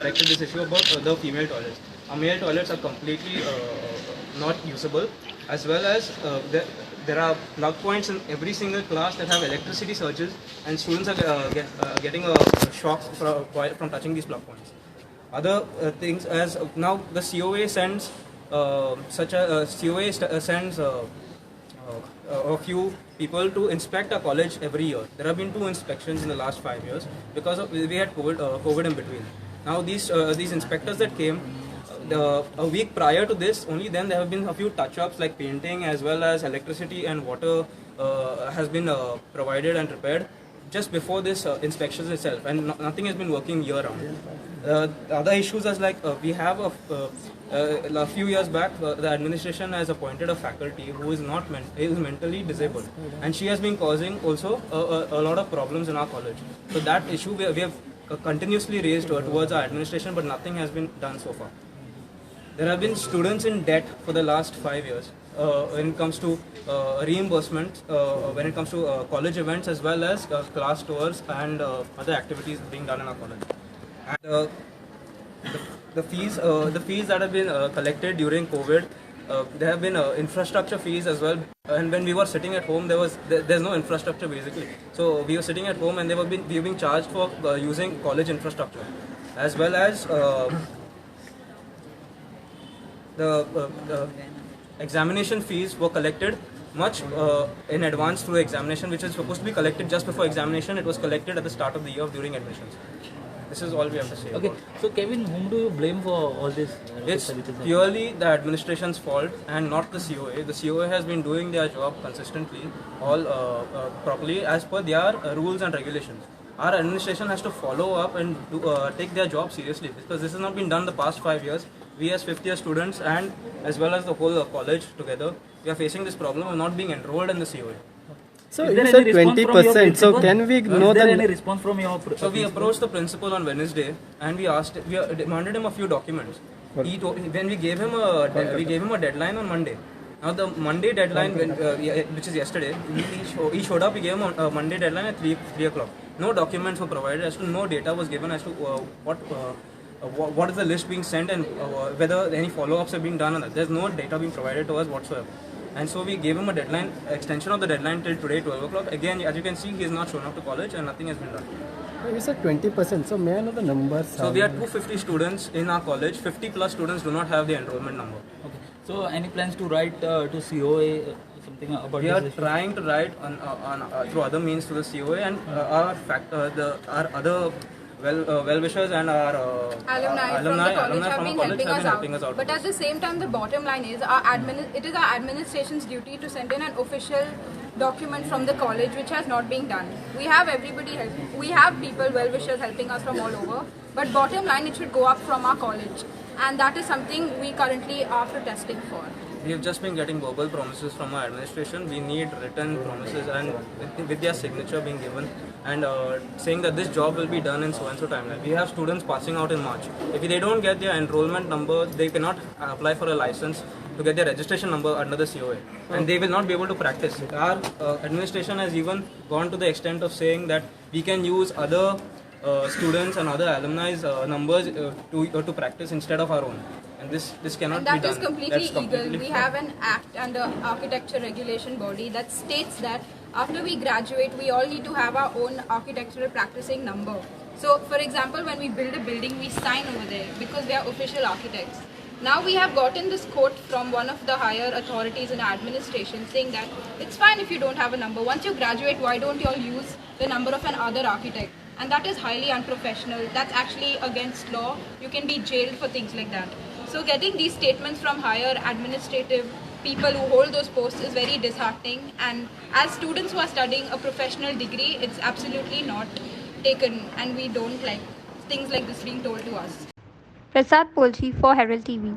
corrected this issue about the female toilets. Our male toilets are completely not usable, as well as there are plug points in every single class that have electricity surges, and students are getting a shock from touching these plug points. Other things, as now the CoA sends sends a few people to inspect our college every year. There have been 2 inspections in the last 5 years because we had COVID in between. Now these inspectors that came a week prior to this, only then there have been a few touch-ups like painting, as well as electricity and water has been provided and repaired just before this inspections itself, and nothing has been working year round. Other issues is like we have a few years back the administration has appointed a faculty who is is mentally disabled, and she has been causing also a lot of problems in our college. So that issue we have continuously raised towards our administration, but nothing has been done so far. There have been students in debt for the last 5 years when it comes to reimbursement, when it comes to college events, as well as class tours and other activities being done in our college. And the fees that have been collected during COVID, there have been infrastructure fees as well. And when we were sitting at home, there's no infrastructure basically. So we were sitting at home, and we were being charged for using college infrastructure, as well as the examination fees were collected much in advance through examination, which is supposed to be collected just before examination. It was collected at the start of the year during admissions. This is all we have to say. Okay, so Kevin, whom do you blame for all this? It's purely the administration's fault and not the CoA. The CoA has been doing their job consistently, all properly as per their rules and regulations. Our administration has to follow up and take their job seriously, because this has not been done the past 5 years. We as 5th year students, and as well as the whole college together, we are facing this problem of not being enrolled in the CoA. So you said 20%. So can we know that? Any response from your So we approached the principal on Wednesday, and we demanded him a few documents. When we gave him a deadline on Monday. Now the Monday deadline, which is yesterday, he showed up. We gave him a Monday deadline at 3 o'clock. No documents were provided as to, no data was given as to what is the list being sent, and whether any follow-ups have been done on that. There's no data being provided to us whatsoever. And so we gave him a deadline, extension of the deadline till today, 12 o'clock. Again, as you can see, he has not shown up to college, and nothing has been done. You said 20%, so may I know the numbers? So we have 250 students in our college. 50 plus students do not have the enrollment number. Okay. So any plans to write to CoA something about we this are issue? trying to write on through other means to the CoA, and our other well-wishers and our alumni from the college have been helping us out. But at the same time, the bottom line is it is our administration's duty to send in an official document from the college, which has not been done. We have everybody helping. We have people, well-wishers, helping us from all over. But bottom line, it should go up from our college, and that is something we currently are protesting for. We have just been getting verbal promises from our administration. We need written promises, and with their signature being given, and saying that this job will be done in so and so timeline. We have students passing out in March. If they don't get their enrollment number, they cannot apply for a license to get their registration number under the CoA, and they will not be able to practice. Our administration has even gone to the extent of saying that we can use other students and other alumni's numbers to practice instead of our own. And this cannot be done. And that is completely illegal. We have an act under Architecture Regulation Body that states that after we graduate, we all need to have our own architectural practicing number. So, for example, when we build a building, we sign over there because we are official architects. Now we have gotten this quote from one of the higher authorities in our administration saying that it's fine if you don't have a number. Once you graduate, why don't you all use the number of another architect? And that is highly unprofessional. That's actually against law. You can be jailed for things like that. So getting these statements from higher administrative people who hold those posts is very disheartening, and as students who are studying a professional degree, it's absolutely not taken, and we don't like things like this being told to us. Prasad Polchi for Herald TV.